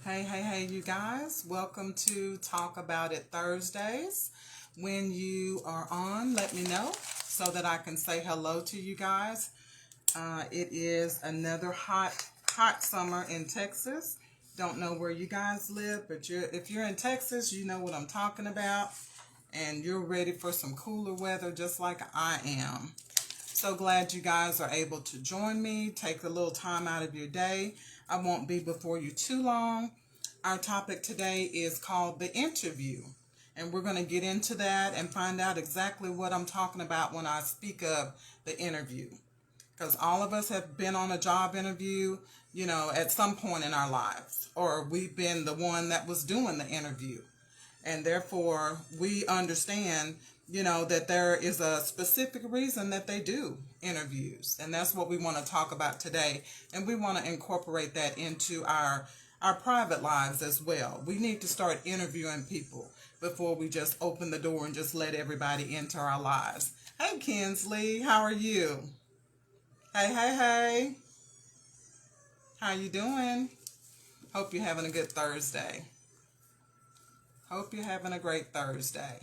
Hey, you guys. Welcome to Talk About It Thursdays. When you are on, let me know so that I can say hello to you guys. It is another hot summer in Texas. Don't know where you guys live, but if you're in Texas, you know what I'm talking about. And you're ready for some cooler weather just like I am. So glad you guys are able to join me. Take a little time out of your day. I won't be before you too long. Our topic today is called the interview. And we're going to get into that and find out exactly what I'm talking about when I speak of the interview. Because all of us have been on a job interview, at some point in our lives. Or we've been the one that was doing the interview. And therefore, we understand, that there is a specific reason that they do interviews. And that's what we want to talk about today. And we want to incorporate that into our private lives as well. We need to start interviewing people before we just open the door and just let everybody into our lives. Hey, Kinsley, how are you? Hey. How you doing? Hope you're having a good Thursday. Hope you're having a great Thursday.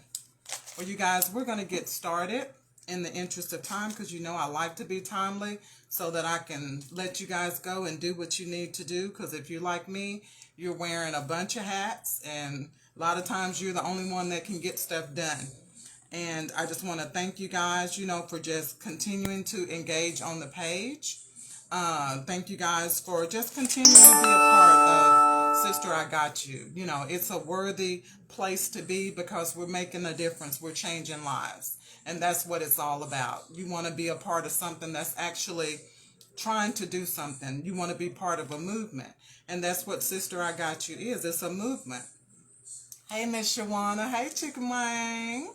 Well, you guys, we're going to get started in the interest of time because I like to be timely so that I can let you guys go and do what you need to do. Because if you're like me, you're wearing a bunch of hats and a lot of times you're the only one that can get stuff done. And I just want to thank you guys, for just continuing to engage on the page. Thank you guys for just continuing to be a part of Sister I Got You. It's a worthy place to be because we're making a difference. We're changing lives. And that's what it's all about. You want to be a part of something that's actually trying to do something. You want to be part of a movement. And that's what Sister I Got You is. It's a movement. Hey, Miss Shawana. Hey, Chicken Wang.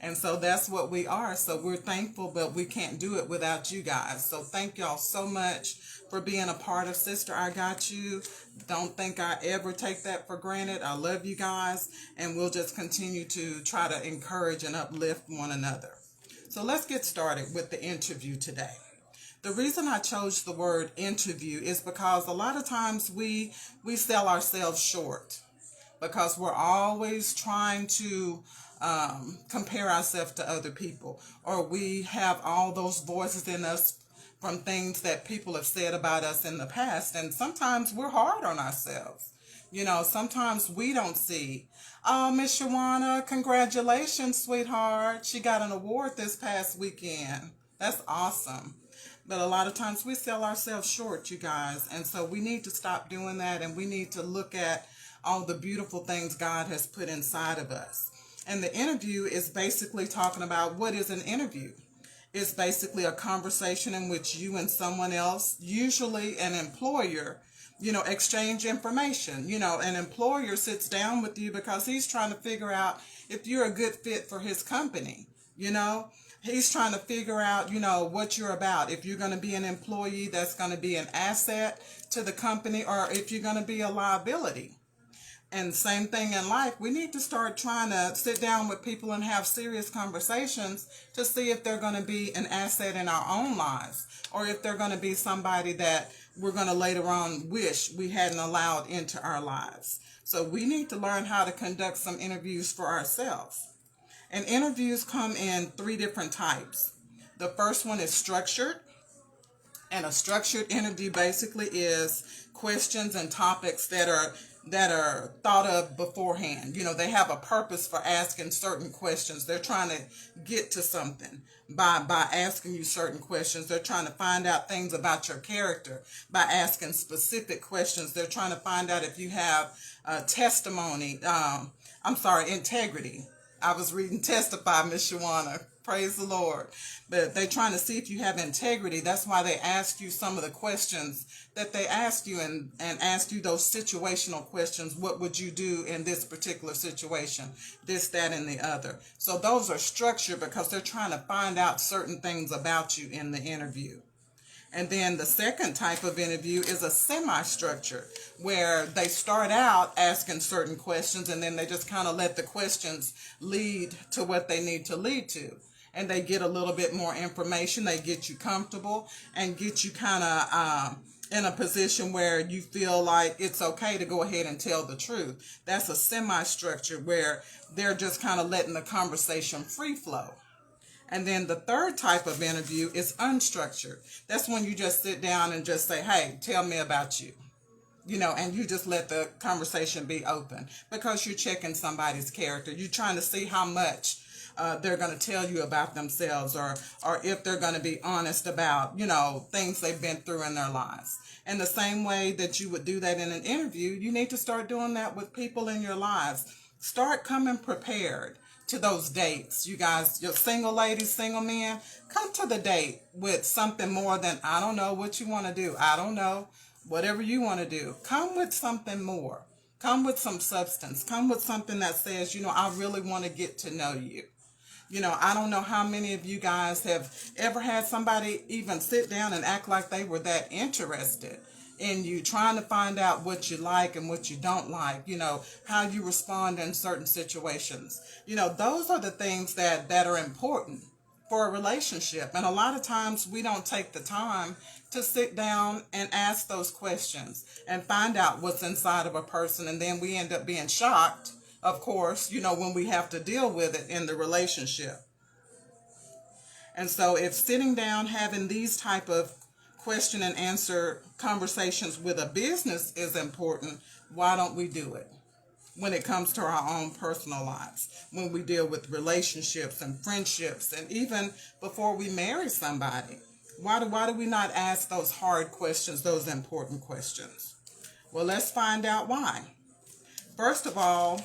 And so that's what we are. So we're thankful, but we can't do it without you guys. So thank y'all so much for being a part of Sister I Got You. Don't think I ever take that for granted. I love you guys, and we'll just continue to try to encourage and uplift one another. So let's get started with the interview today. The reason I chose the word interview is because a lot of times we sell ourselves short because we're always trying to compare ourselves to other people, or we have all those voices in us from things that people have said about us in the past, and sometimes we're hard on ourselves. Sometimes we don't see, oh, Miss Shawana, congratulations, sweetheart. She got an award this past weekend. That's awesome. But a lot of times we sell ourselves short, you guys, and so we need to stop doing that, and we need to look at all the beautiful things God has put inside of us. And the interview is basically talking about what is an interview. It's basically a conversation in which you and someone else, usually an employer, exchange information. An employer sits down with you because he's trying to figure out if you're a good fit for his company. He's trying to figure out, what you're about. If you're going to be an employee that's going to be an asset to the company, or if you're going to be a liability. And same thing in life, we need to start trying to sit down with people and have serious conversations to see if they're going to be an asset in our own lives, or if they're going to be somebody that we're going to later on wish we hadn't allowed into our lives. So we need to learn how to conduct some interviews for ourselves. And interviews come in 3 different types. The first one is structured. And a structured interview basically is questions and topics that are thought of beforehand. They have a purpose for asking certain questions. They're trying to get to something by asking you certain questions. They're trying to find out things about your character by asking specific questions. They're trying to find out if you have integrity. I was reading Testify, Miss Shawana. Praise the Lord. But they're trying to see if you have integrity. That's why they ask you some of the questions that they asked you, and ask you those situational questions. What would you do in this particular situation? This, that, and the other. So those are structured because they're trying to find out certain things about you in the interview. And then the second type of interview is a semi-structured, where they start out asking certain questions and then they just kind of let the questions lead to what they need to lead to. And they get a little bit more information. They get you comfortable and get you kind of in a position where you feel like it's okay to go ahead and tell the truth. That's a semi-structured where they're just kind of letting the conversation free flow. And then the third type of interview is unstructured. That's when you just sit down and just say, hey, tell me about you. And you just let the conversation be open because you're checking somebody's character. You're trying to see how much they're going to tell you about themselves, or if they're going to be honest about, things they've been through in their lives. And the same way that you would do that in an interview, you need to start doing that with people in your lives. Start coming prepared to those dates. You guys, your single ladies, single men, come to the date with something more than, I don't know what you want to do. I don't know. Whatever you want to do, come with something more. Come with some substance. Come with something that says, I really want to get to know you. I don't know how many of you guys have ever had somebody even sit down and act like they were that interested in you, trying to find out what you like and what you don't like, how you respond in certain situations. Those are the things that are important for a relationship. And a lot of times we don't take the time to sit down and ask those questions and find out what's inside of a person. And then we end up being shocked, of course, when we have to deal with it in the relationship. And so if sitting down, having these type of question and answer conversations with a business is important, why don't we do it when it comes to our own personal lives, when we deal with relationships and friendships, and even before we marry somebody? Why do we not ask those hard questions, those important questions? Well, let's find out why. First of all,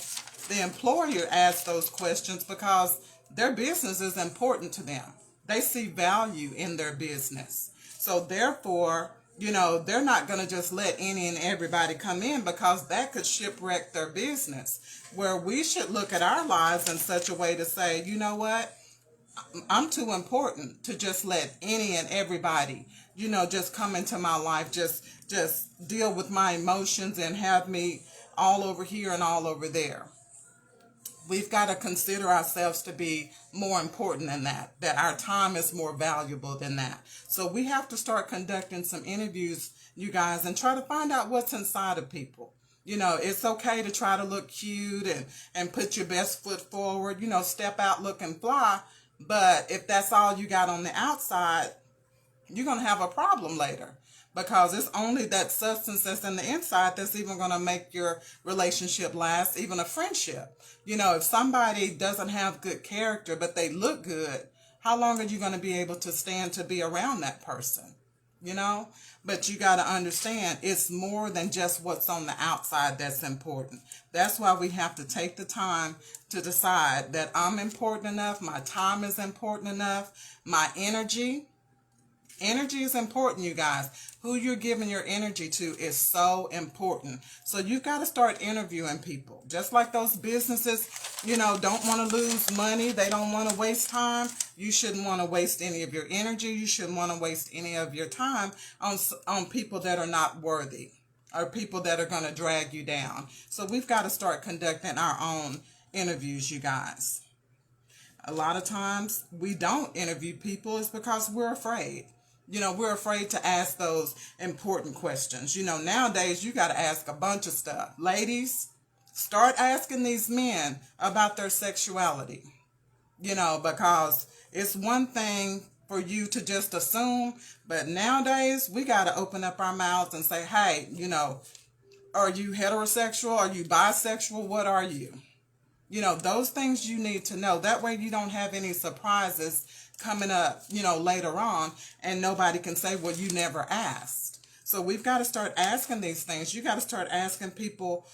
the employer asks those questions because their business is important to them. They see value in their business. So therefore, they're not going to just let any and everybody come in, because that could shipwreck their business. Where we should look at our lives in such a way to say, you know what? I'm too important to just let any and everybody, just come into my life, just deal with my emotions and have me all over here and all over there. We've got to consider ourselves to be more important than that our time is more valuable than that. So we have to start conducting some interviews, you guys, and try to find out what's inside of people. It's okay to try to look cute and put your best foot forward, step out looking fly. But if that's all you got on the outside, you're going to have a problem later, because it's only that substance that's in the inside that's even going to make your relationship last, even a friendship. If somebody doesn't have good character, but they look good, how long are you going to be able to stand to be around that person? But you got to understand, it's more than just what's on the outside that's important. That's why we have to take the time to decide that I'm important enough, my time is important enough, my energy is important, you guys. Who you're giving your energy to is so important. So you've got to start interviewing people. Just like those businesses, don't want to lose money. They don't want to waste time. You shouldn't want to waste any of your energy. You shouldn't want to waste any of your time on people that are not worthy, or people that are going to drag you down. So we've got to start conducting our own interviews, you guys. A lot of times we don't interview people is because we're afraid. We're afraid to ask those important questions. Nowadays you got to ask a bunch of stuff. Ladies, start asking these men about their sexuality. Because it's one thing for you to just assume, but nowadays we got to open up our mouths and say, hey, are you heterosexual? Are you bisexual? What are you? Those things you need to know. That way you don't have any surprises coming up, later on, and nobody can say, well, you never asked. So we've got to start asking these things. You got to start asking people,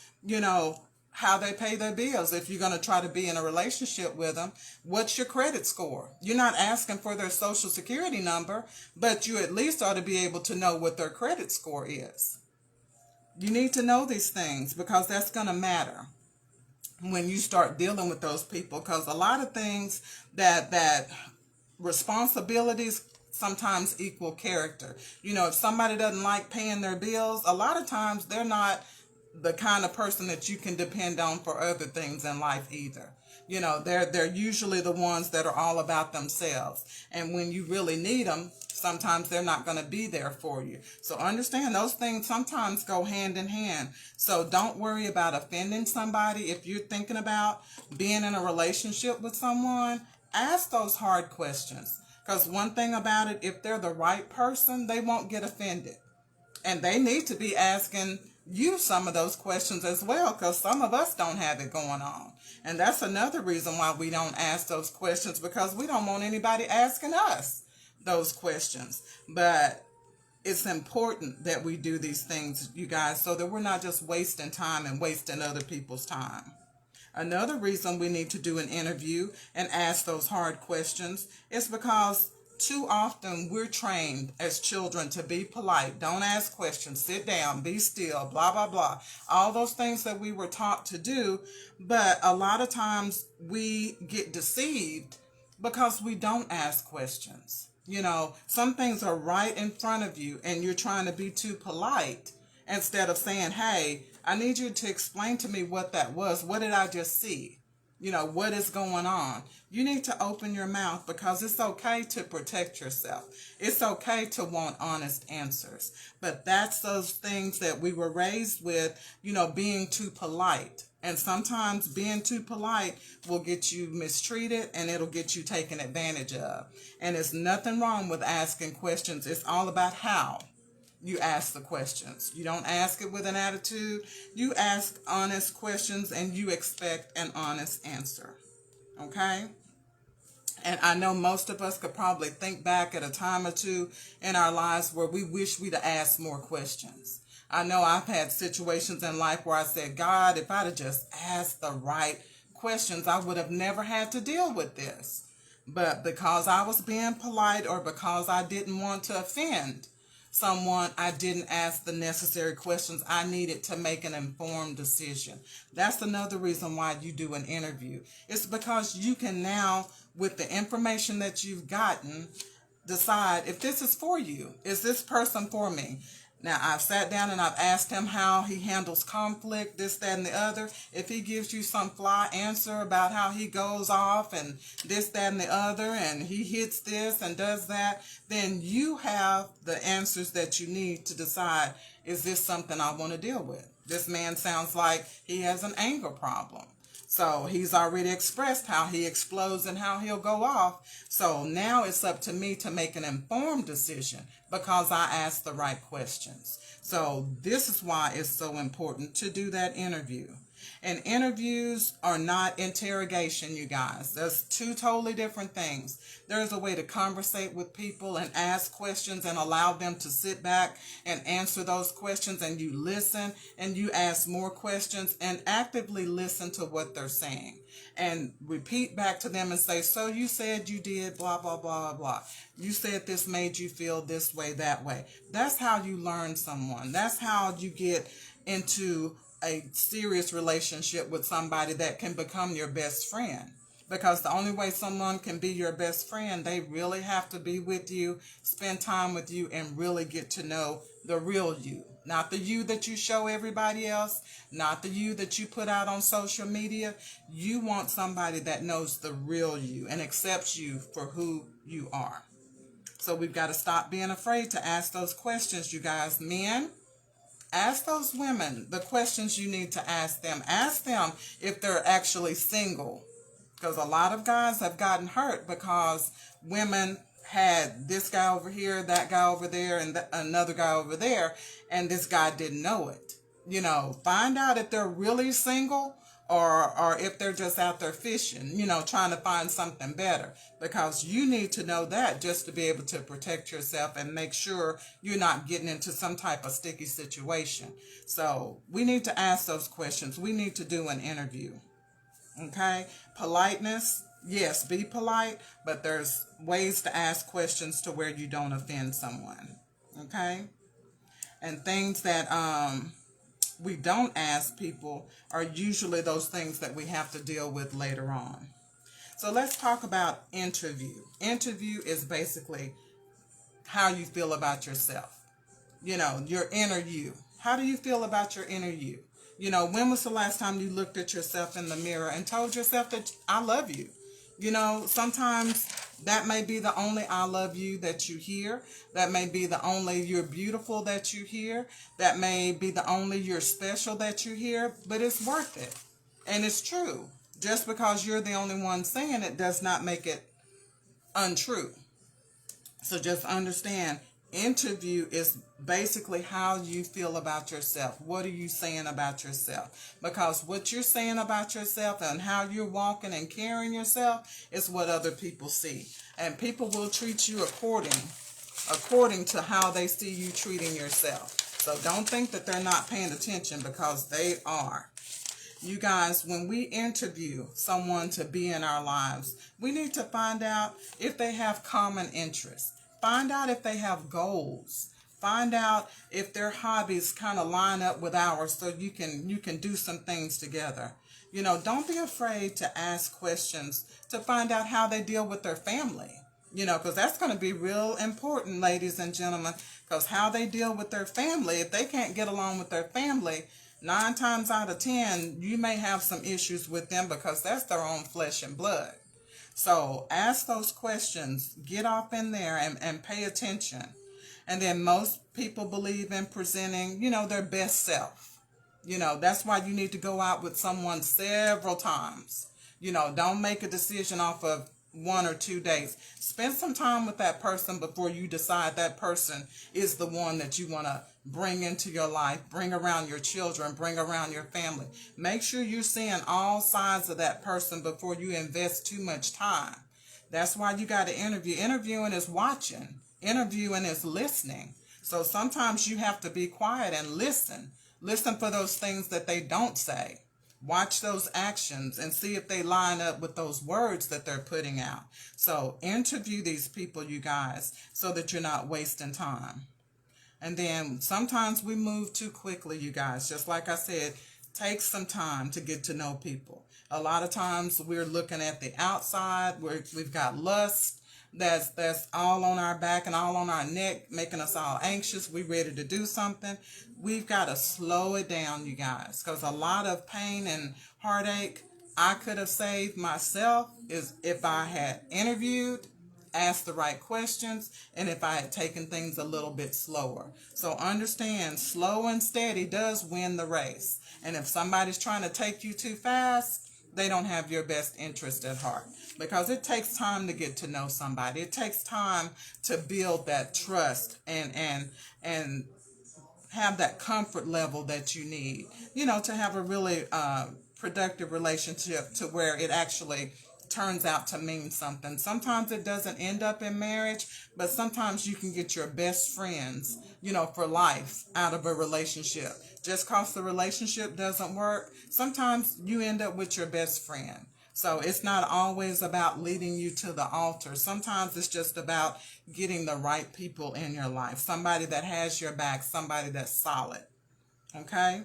how they pay their bills. If you're going to try to be in a relationship with them, what's your credit score? You're not asking for their social security number, but you at least ought to be able to know what their credit score is. You need to know these things, because that's going to matter when you start dealing with those people, because a lot of things that responsibilities sometimes equal character. If somebody doesn't like paying their bills, a lot of times they're not the kind of person that you can depend on for other things in life either. You know, they're usually the ones that are all about themselves. And when you really need them, sometimes they're not going to be there for you. So understand those things sometimes go hand in hand. So don't worry about offending somebody. If you're thinking about being in a relationship with someone, ask those hard questions. Because one thing about it, if they're the right person, they won't get offended. And they need to be asking you some of those questions as well, because some of us don't have it going on. And that's another reason why we don't ask those questions, because we don't want anybody asking us those questions. But it's important that we do these things, you guys, so that we're not just wasting time and wasting other people's time. Another reason we need to do an interview and ask those hard questions is because too often we're trained as children to be polite. Don't ask questions. Sit down. Be still. Blah, blah, blah. All those things that we were taught to do. But a lot of times we get deceived because we don't ask questions. You know, some things are right in front of you and you're trying to be too polite instead of saying, hey, I need you to explain to me what that was. What did I just see? You know, what is going on? You need to open your mouth, because it's okay to protect yourself. It's okay to want honest answers. But that's those things that we were raised with, you know, being too polite. And sometimes being too polite will get you mistreated and it'll get you taken advantage of. And there's nothing wrong with asking questions. It's all about how you ask the questions. You don't ask it with an attitude. You ask honest questions and you expect an honest answer. Okay? And I know most of us could probably think back at a time or two in our lives where we wish we'd have asked more questions. I know I've had situations in life where I said, God, if I'd have just asked the right questions, I would have never had to deal with this. But because I was being polite, or because I didn't want to offend someone, I didn't ask the necessary questions I needed to make an informed decision. That's another reason why you do an interview. It's because you can now, with the information that you've gotten, decide if this is for you. Is this person for me? Now, I've sat down and I've asked him how he handles conflict, this, that, and the other. If he gives you some fly answer about how he goes off and this, that, and the other, and he hits this and does that, then you have the answers that you need to decide, is this something I want to deal with? This man sounds like he has an anger problem. So he's already expressed how he explodes and how he'll go off. So now it's up to me to make an informed decision because I asked the right questions. So this is why it's so important to do that interview. And interviews are not interrogation, you guys. There's two totally different things. There's a way to conversate with people and ask questions and allow them to sit back and answer those questions, and you listen and you ask more questions and actively listen to what they're saying and repeat back to them and say, so you said you did blah, blah, blah, blah. You said this made you feel this way, that way. That's how you learn someone. That's how you get into a serious relationship with somebody that can become your best friend. Because the only way someone can be your best friend, they really have to be with you, spend time with you, and really get to know the real you. Not the you that you show everybody else, not the you that you put out on social media. You want somebody that knows the real you and accepts you for who you are. So we've got to stop being afraid to ask those questions, you guys. Men, ask those women the questions you need to ask them. Ask them if they're actually single. Because a lot of guys have gotten hurt because women had this guy over here, that guy over there, and another guy over there, and this guy didn't know it. You know, find out if they're really single or if they're just out there fishing, you know, trying to find something better. Because you need to know that just to be able to protect yourself and make sure you're not getting into some type of sticky situation. So we need to ask those questions. We need to do an interview. Okay? Politeness, yes, be polite, but there's ways to ask questions to where you don't offend someone. Okay? And things that we don't ask people are usually those things that we have to deal with later on. So let's talk about interview. Interview is basically how you feel about yourself. You know, your inner you. How do you feel about your inner you? You know, when was the last time you looked at yourself in the mirror and told yourself that I love you? You know, sometimes that may be the only I love you that you hear. That may be the only you're beautiful that you hear. That may be the only you're special that you hear, but it's worth it. And it's true. Just because you're the only one saying it does not make it untrue. So just understand, interview is basically how you feel about yourself. What are you saying about yourself? Because what you're saying about yourself and how you're walking and carrying yourself is what other people see. And people will treat you according to how they see you treating yourself. So don't think that they're not paying attention, because they are. You guys, when we interview someone to be in our lives, we need to find out if they have common interests. Find out if they have goals. Find out if their hobbies kind of line up with ours, so you can do some things together. You know, don't be afraid to ask questions to find out how they deal with their family. You know, because that's going to be real important, ladies and gentlemen, because how they deal with their family, if they can't get along with their family, 9 times out of 10, you may have some issues with them, because that's their own flesh and blood. So ask those questions, get off in there and pay attention. And then most people believe in presenting, you know, their best self. You know, that's why you need to go out with someone several times. You know, don't make a decision off of 1 or 2 days. Spend some time with that person before you decide that person is the one that you want to bring into your life, bring around your children, bring around your family. Make sure you're seeing all sides of that person before you invest too much time. That's why you got to interview. Interviewing is watching. Interviewing is listening. So sometimes you have to be quiet and listen. Listen for those things that they don't say. Watch those actions and see if they line up with those words that they're putting out. So interview these people, you guys, so that you're not wasting time. And then sometimes we move too quickly, you guys. Just like I said, take some time to get to know people. A lot of times we're looking at the outside, we've got lust that's all on our back and all on our neck, making us all anxious. We're ready to do something. We've got to slow it down, you guys, because a lot of pain and heartache I could have saved myself is if I had interviewed, asked the right questions, and if I had taken things a little bit slower. So understand, slow and steady does win the race. And if somebody's trying to take you too fast, they don't have your best interest at heart, because it takes time to get to know somebody. It takes time to build that trust and have that comfort level that you need, you know, to have a really productive relationship to where it actually turns out to mean something. Sometimes it doesn't end up in marriage, but sometimes you can get your best friends, you know, for life out of a relationship. Just because the relationship doesn't work, sometimes you end up with your best friend. So it's not always about leading you to the altar. Sometimes it's just about getting the right people in your life. Somebody that has your back, somebody that's solid. Okay?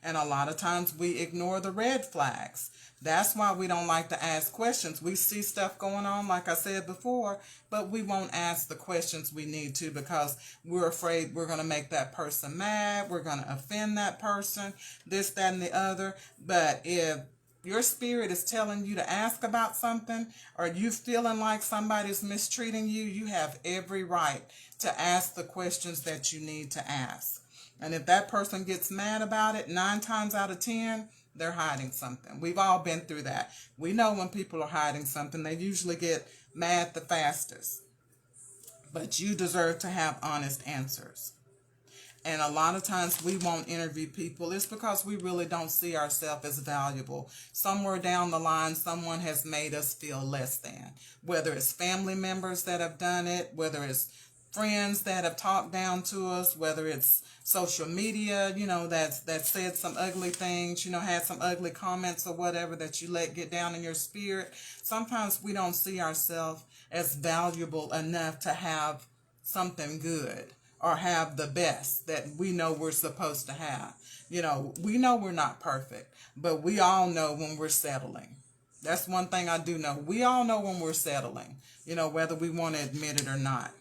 And a lot of times we ignore the red flags. That's why we don't like to ask questions. We see stuff going on, like I said before, but we won't ask the questions we need to, because we're afraid we're going to make that person mad. We're going to offend that person, this, that, and the other. But if your spirit is telling you to ask about something, or you feeling like somebody's mistreating you, you have every right to ask the questions that you need to ask. And if that person gets mad about it, 9 times out of 10, they're hiding something. We've all been through that. We know when people are hiding something, they usually get mad the fastest. But you deserve to have honest answers. And a lot of times we won't interview people. It's because we really don't see ourselves as valuable. Somewhere down the line, someone has made us feel less than. Whether it's family members that have done it, whether it's friends that have talked down to us, whether it's social media, you know, that said some ugly things, you know, had some ugly comments or whatever that you let get down in your spirit. Sometimes we don't see ourselves as valuable enough to have something good or have the best that we know we're supposed to have. You know, we know we're not perfect, but we all know when we're settling. That's one thing I do know. We all know when we're settling, you know, whether we want to admit it or not.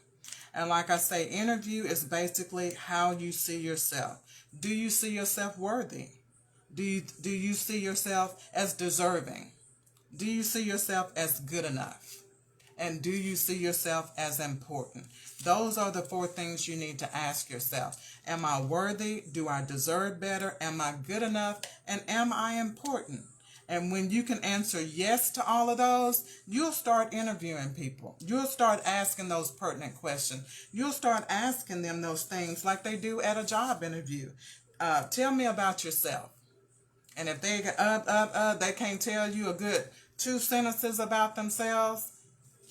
And like I say, interview is basically how you see yourself. Do you see yourself worthy? Do you see yourself as deserving? Do you see yourself as good enough? And do you see yourself as important? Those are the 4 things you need to ask yourself. Am I worthy? Do I deserve better? Am I good enough? And am I important? And when you can answer yes to all of those, you'll start interviewing people. You'll start asking those pertinent questions. You'll start asking them those things like they do at a job interview. Tell me about yourself. And if they can't tell you a good 2 sentences about themselves,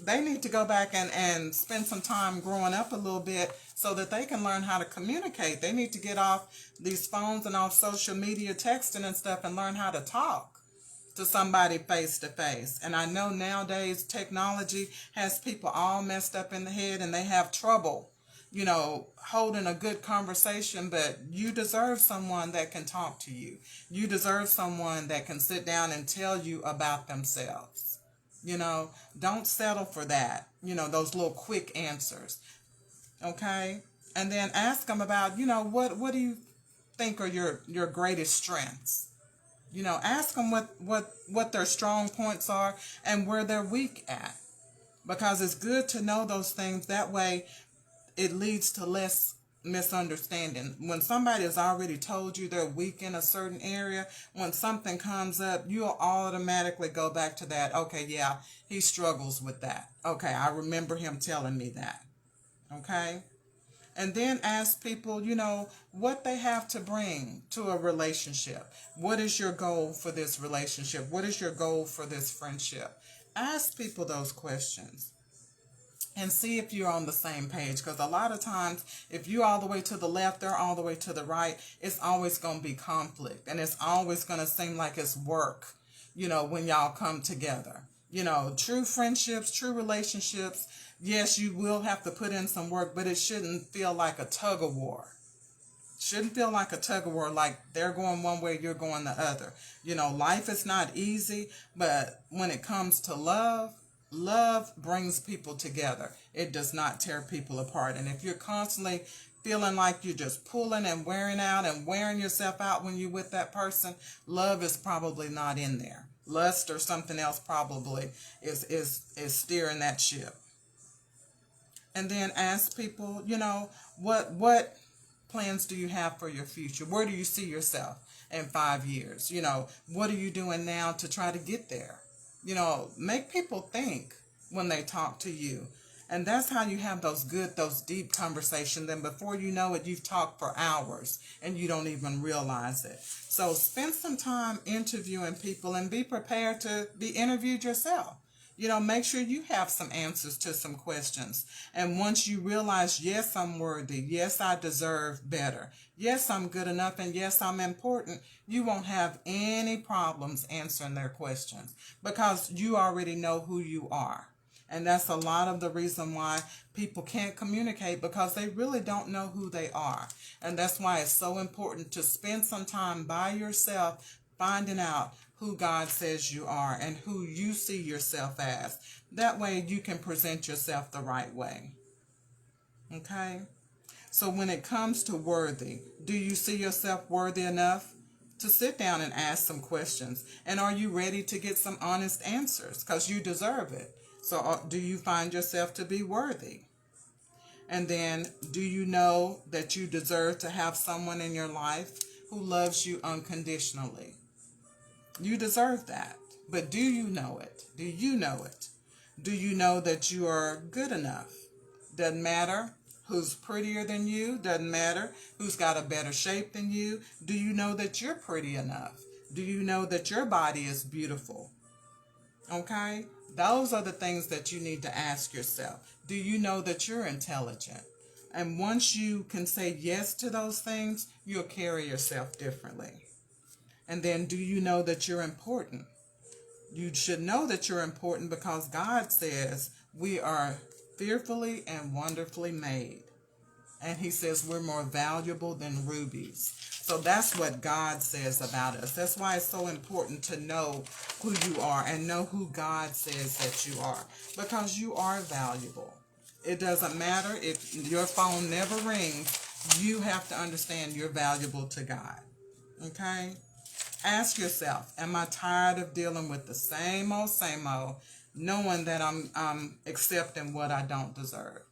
they need to go back and spend some time growing up a little bit so that they can learn how to communicate. They need to get off these phones and off social media texting and stuff and learn how to talk to somebody face to face. And I know nowadays technology has people all messed up in the head and they have trouble, holding a good conversation, but you deserve someone that can talk to you. You deserve someone that can sit down and tell you about themselves. Don't settle for that, those little quick answers. Okay? And then ask them about, what do you think are your greatest strengths? Ask them what their strong points are and where they're weak at. Because it's good to know those things. That way it leads to less misunderstanding. When somebody has already told you they're weak in a certain area, when something comes up, you'll automatically go back to that. Okay, yeah, he struggles with that. Okay, I remember him telling me that. Okay? And then ask people, what they have to bring to a relationship. What is your goal for this relationship? What is your goal for this friendship? Ask people those questions. And see if you're on the same page. Because a lot of times, if you're all the way to the left, they're all the way to the right, it's always going to be conflict. And it's always going to seem like it's work, when y'all come together. True friendships, true relationships, yes, you will have to put in some work, but it shouldn't feel like a tug of war. Shouldn't feel like a tug of war, like they're going one way, you're going the other. Life is not easy, but when it comes to love brings people together. It does not tear people apart. And if you're constantly feeling like you're just pulling and wearing out and wearing yourself out when you're with that person, love is probably not in there. Lust or something else probably is steering that ship. And then ask people, what plans do you have for your future? Where do you see yourself in 5 years? What are you doing now to try to get there? Make people think when they talk to you. And that's how you have those deep conversations. And before you know it, you've talked for hours and you don't even realize it. So spend some time interviewing people and be prepared to be interviewed yourself. Make sure you have some answers to some questions. And once you realize, yes, I'm worthy. Yes, I deserve better. Yes, I'm good enough. And yes, I'm important. You won't have any problems answering their questions because you already know who you are. And that's a lot of the reason why people can't communicate, because they really don't know who they are. And that's why it's so important to spend some time by yourself finding out who God says you are and who you see yourself as. That way you can present yourself the right way. Okay? So when it comes to worthy, do you see yourself worthy enough to sit down and ask some questions? And are you ready to get some honest answers? Because you deserve it. So do you find yourself to be worthy? And then, do you know that you deserve to have someone in your life who loves you unconditionally? You deserve that. But do you know it? Do you know it? Do you know that you are good enough? Doesn't matter who's prettier than you. Doesn't matter who's got a better shape than you. Do you know that you're pretty enough? Do you know that your body is beautiful? Okay? Those are the things that you need to ask yourself. Do you know that you're intelligent? And once you can say yes to those things, you'll carry yourself differently. And then, do you know that you're important? You should know that you're important because God says we are fearfully and wonderfully made. And he says we're more valuable than rubies. So that's what God says about us. That's why it's so important to know who you are and know who God says that you are. Because you are valuable. It doesn't matter if your phone never rings. You have to understand you're valuable to God. Okay? Ask yourself, am I tired of dealing with the same old, knowing that I'm accepting what I don't deserve?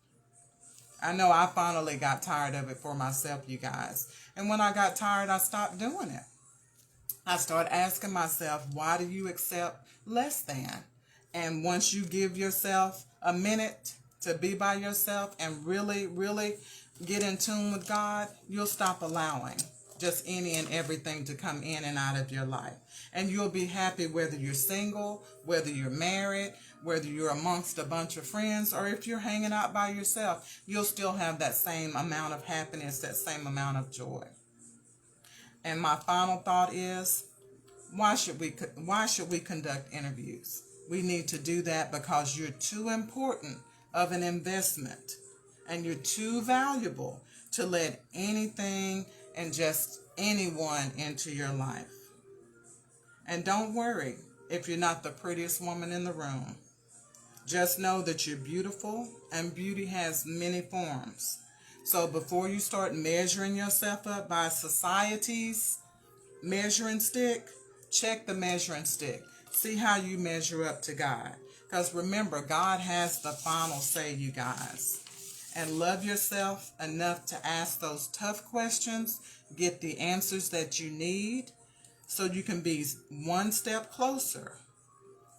I know I finally got tired of it for myself, you guys. And when I got tired, I stopped doing it. I started asking myself, why do you accept less than? And once you give yourself a minute to be by yourself and really, really get in tune with God, you'll stop allowing just any and everything to come in and out of your life. And you'll be happy whether you're single, whether you're married, whether you're amongst a bunch of friends, or if you're hanging out by yourself, you'll still have that same amount of happiness, that same amount of joy. And my final thought is, why should we conduct interviews? We need to do that because you're too important of an investment and you're too valuable to let anything and just anyone into your life. And don't worry if you're not the prettiest woman in the room. Just know that you're beautiful, and beauty has many forms. So before you start measuring yourself up by society's measuring stick, check the measuring stick. See how you measure up to God. Because remember, God has the final say, you guys. And love yourself enough to ask those tough questions, get the answers that you need, so you can be one step closer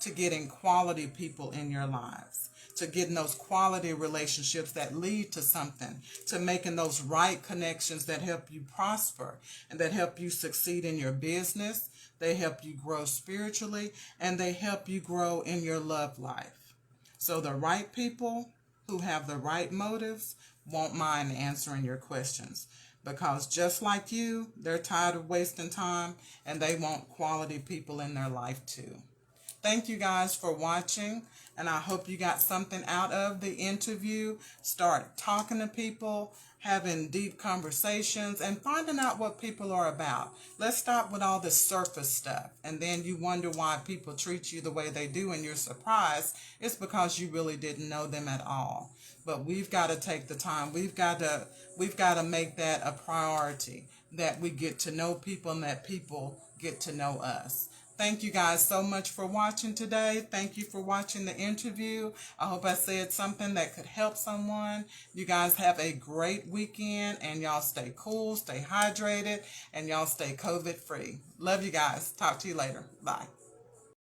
to getting quality people in your lives, to getting those quality relationships that lead to something, to making those right connections that help you prosper and that help you succeed in your business. They help you grow spiritually, and they help you grow in your love life. So the right people who have the right motives won't mind answering your questions, because just like you, they're tired of wasting time, and they want quality people in their life too. Thank you guys for watching, and I hope you got something out of the interview. Start talking to people, having deep conversations, and finding out what people are about. Let's stop with all this surface stuff, and then you wonder why people treat you the way they do, and you're surprised. It's because you really didn't know them at all. But we've got to take the time. We've got to make that a priority, that we get to know people and that people get to know us. Thank you guys so much for watching today. Thank you for watching the interview. I hope I said something that could help someone. You guys have a great weekend, and y'all stay cool, stay hydrated, and y'all stay COVID free. Love you guys. Talk to you later. Bye.